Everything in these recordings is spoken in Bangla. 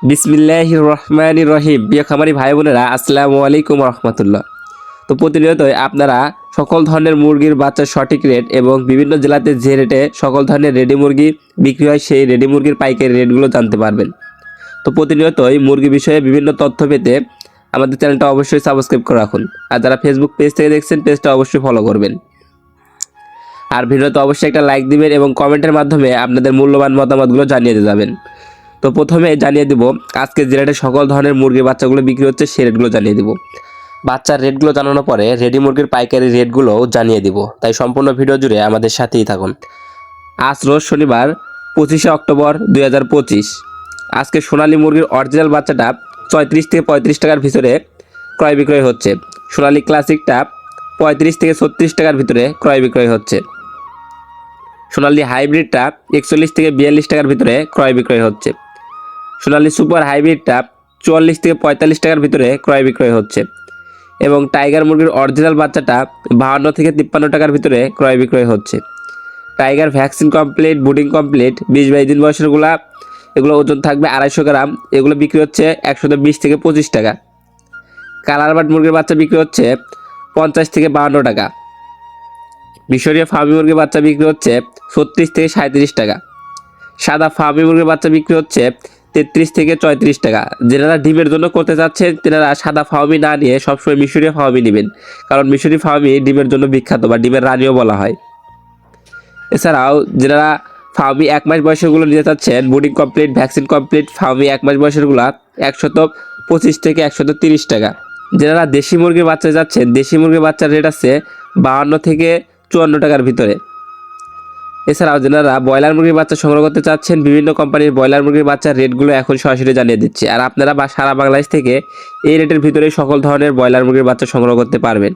বিসমিল্লাহির রহমানির রহিম। প্রিয় খামারি ভাই বোনেরা, আসসালামু আলাইকুম রহমতুল্লাহ। তো প্রতিনিয়তই আপনারা সকল ধরনের মুরগির বাচ্চার সঠিক রেট এবং বিভিন্ন জেলাতে যে রেটে সকল ধরনের রেডি মুরগি বিক্রি হয় সেই রেডি মুরগির পাইকারি রেটগুলো জানতে পারবেন। তো প্রতিনিয়তই মুরগি বিষয়ে বিভিন্ন তথ্য পেতে আমাদের চ্যানেলটা অবশ্যই সাবস্ক্রাইব করে রাখুন। আর যারা ফেসবুক পেজ থেকে দেখছেন পেজটা অবশ্যই ফলো করবেন। আর ভিডিওতে অবশ্যই একটা লাইক দিবেন এবং কমেন্টের মাধ্যমে আপনাদের মূল্যবান মতামতগুলো জানিয়ে যাবেন। তো প্রথমে জানিয়ে দিব আজকে যে রেটে সকল ধরনের মুরগির বাচ্চাগুলো বিক্রি হচ্ছে সেই রেটগুলো জানিয়ে দিব। বাচ্চার রেটগুলো জানানোর পরে রেডি মুরগির পাইকারি রেটগুলোও জানিয়ে দিব, তাই সম্পূর্ণ ভিডিও জুড়ে আমাদের সাথেই থাকুন। আজ রোজ শনিবার 25শে অক্টোবর 2025। আজকে সোনালী মুরগির অরিজিনাল বাচ্চাটা 34 থেকে 35 টাকার ভিতরে ক্রয় বিক্রয় হচ্ছে। সোনালী ক্লাসিকটা 35 থেকে 36 টাকার ভিতরে ক্রয় বিক্রয় হচ্ছে। সোনালী হাইব্রিডটা 41 থেকে 42 টাকার ভিতরে ক্রয় বিক্রয় হচ্ছে। সোনালী সুপার হাইব্রিডটা 44 থেকে 45 টাকার ভিতরে ক্রয় বিক্রয় হচ্ছে এবং টাইগার মুরগির অরিজিনাল বাচ্চাটা 52 থেকে 53 টাকার ভিতরে ক্রয় বিক্রয় হচ্ছে। টাইগার ভ্যাকসিন কমপ্লিট, বুডিং কমপ্লিট, 20-22 দিন বয়সেরগুলা, এগুলো ওজন থাকবে 250 গ্রাম, এগুলো বিক্রি হচ্ছে 120 থেকে 25 টাকা। কালার বাট মুরগির বাচ্চা বিক্রি হচ্ছে 50 থেকে 52 টাকা। মিশরীয় ফার্মি মুরগির বাচ্চা বিক্রি হচ্ছে 36 থেকে 37 টাকা। সাদা ফার্মি মুরগির বাচ্চা বিক্রি হচ্ছে 33 থেকে 34 টাকা। যারা ডিমের জন্য করতে চাচ্ছেন তারা সাদা ফার্মি না নিয়ে সবসময় মিশরীয় ফার্মি নেবেন, কারণ মিশরীয় ফার্মি ডিমের জন্য বিখ্যাত বা ডিমের রানীও বলা হয়। এছাড়াও যারা ফার্মি 1 মাস বয়সেরগুলো নিতে চাচ্ছেন, বুডিং কমপ্লিট, ভ্যাকসিন কমপ্লিট, ফার্মি 1 মাস বয়সেরগুলো 125 থেকে 130 টাকা। যারা দেশি মুরগির বাচ্চা যাচ্ছেন, দেশি মুরগির বাচ্চার রেট আছে 52 থেকে 54 টাকার ভিতরে। এছাড়াও যারা ব্রয়লার মুরগির বাচ্চা সংগ্রহ করতে চাচ্ছেন, বিভিন্ন কোম্পানির ব্রয়লার মুরগির বাচ্চার রেটগুলো এখন সরাসরি জানিয়ে দিচ্ছি। আর আপনারা সারা বাংলাদেশ থেকে এই রেটের ভিতরে সকল ধরনের ব্রয়লার মুরগির বাচ্চা সংগ্রহ করতে পারবেন।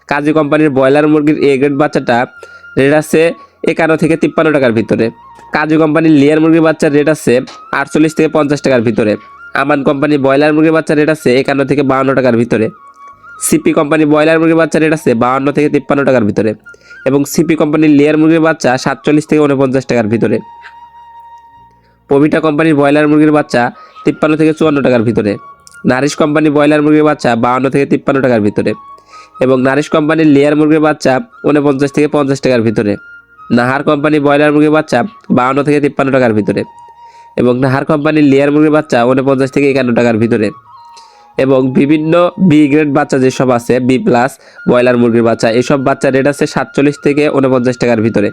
কাজী কোম্পানির ব্রয়লার মুরগির এ গ্রেড বাচ্চাটা রেট আছে 51 থেকে 53 টাকার ভিতরে। কাজী কোম্পানির লেয়ার মুরগির বাচ্চার রেট আছে 48 থেকে 50 টাকার ভিতরে। আমান কোম্পানির ব্রয়লার মুরগির বাচ্চার রেট আছে 51 থেকে 52 টাকার ভিতরে। সিপি কোম্পানি ব্রয়লার মুরগির বাচ্চা রেট আছে 52 থেকে 53 টাকার ভিতরে এবং সিপি কোম্পানির লেয়ার মুরগির বাচ্চা 47 থেকে 49 টাকার ভিতরে। পবিটা কোম্পানির ব্রয়লার মুরগির বাচ্চা 53 থেকে 54 টাকার ভিতরে। নারিশ কোম্পানি ব্রয়লার মুরগির বাচ্চা 52 থেকে 53 টাকার ভিতরে এবং নারিশ কোম্পানির লেয়ার মুরগির বাচ্চা 49 থেকে 50 টাকার ভিতরে। নাহার কোম্পানি ব্রয়লার মুরগির বাচ্চা 52 থেকে 53 টাকার ভিতরে এবং নাহার কোম্পানির লেয়ার মুরগির বাচ্চা 49 থেকে 51 টাকার ভিতরে এবং বিভিন্ন বি গ্রেড বাচ্চা যেসব আছে, বি প্লাস ব্রয়লার মুরগির বাচ্চা, এসব বাচ্চার রেট আছে 47 থেকে 49 টাকার ভিতরে।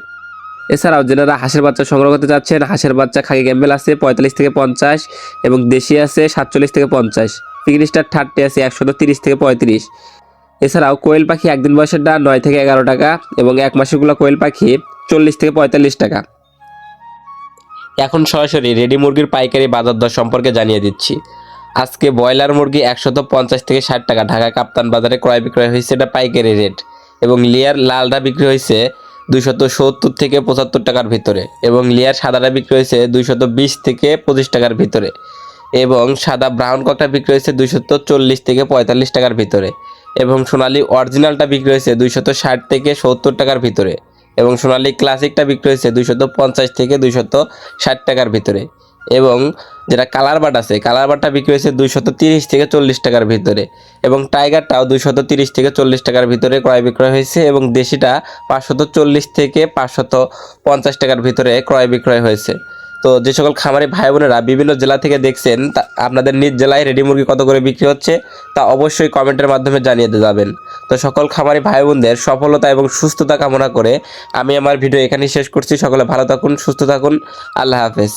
এছাড়াও যারা হাঁসের বাচ্চা সংগ্রহ করতে চাচ্ছেন, হাঁসের বাচ্চা খাকি ক্যাম্বেল আছে 45 থেকে 50 এবং দেশি আছে 47 থেকে 50। পিগনিস্টার 30 আছে 130 থেকে 35। এছাড়াও কোয়েল পাখি একদিন বয়সেরটা 9 থেকে 11 টাকা এবং 1 মাসেরগুলো কোয়েল পাখি 40 থেকে 45 টাকা। এখন সরাসরি রেডি মুরগির পাইকারি বাজার দর সম্পর্কে জানিয়ে দিচ্ছি। আজকে ব্রয়লার মুরগি 150 থেকে 60 টাকা ঢাকা কাপ্তান বাজারে ক্রয় বিক্রয় হয়েছে, এটা পাইকারি রেট। এবং লেয়ার লালটা বিক্রি হয়েছে 270 থেকে 75 টাকার ভিতরে এবং লেয়ার সাদাটা বিক্রি হয়েছে 220 থেকে 25 টাকার ভিতরে এবং সাদা ব্রাউন ককটা বিক্রি হয়েছে 240 থেকে 45 টাকার ভিতরে এবং সোনালী অরিজিনালটা বিক্রি হয়েছে 260 থেকে 70 টাকার ভিতরে এবং সোনালী ক্লাসিকটা বিক্রি হয়েছে 250 থেকে 260 টাকার ভিতরে এবং যেটা কালার বাট আছে, কালার বাটটা বিক্রি হয়েছে 230 থেকে 40 টাকার ভিতরে এবং টাইগারটাও 230 থেকে 40 টাকার ভিতরে ক্রয় বিক্রয় হয়েছে এবং দেশিটা 540 থেকে 550 টাকার ভিতরে ক্রয় বিক্রয় হয়েছে। তো যে সকল খামারি ভাই বোনেরা বিভিন্ন জেলা থেকে দেখছেন, তা আপনাদের নিজ জেলায় রেডি মুরগি কত করে বিক্রি হচ্ছে তা অবশ্যই কমেন্টের মাধ্যমে জানিয়ে যাবেন। তো সকল খামারি ভাই বোনদের সফলতা এবং সুস্থতা কামনা করে আমি আমার ভিডিও এখানেই শেষ করছি। সকলে ভালো থাকুন, সুস্থ থাকুন, আল্লাহ হাফেজ।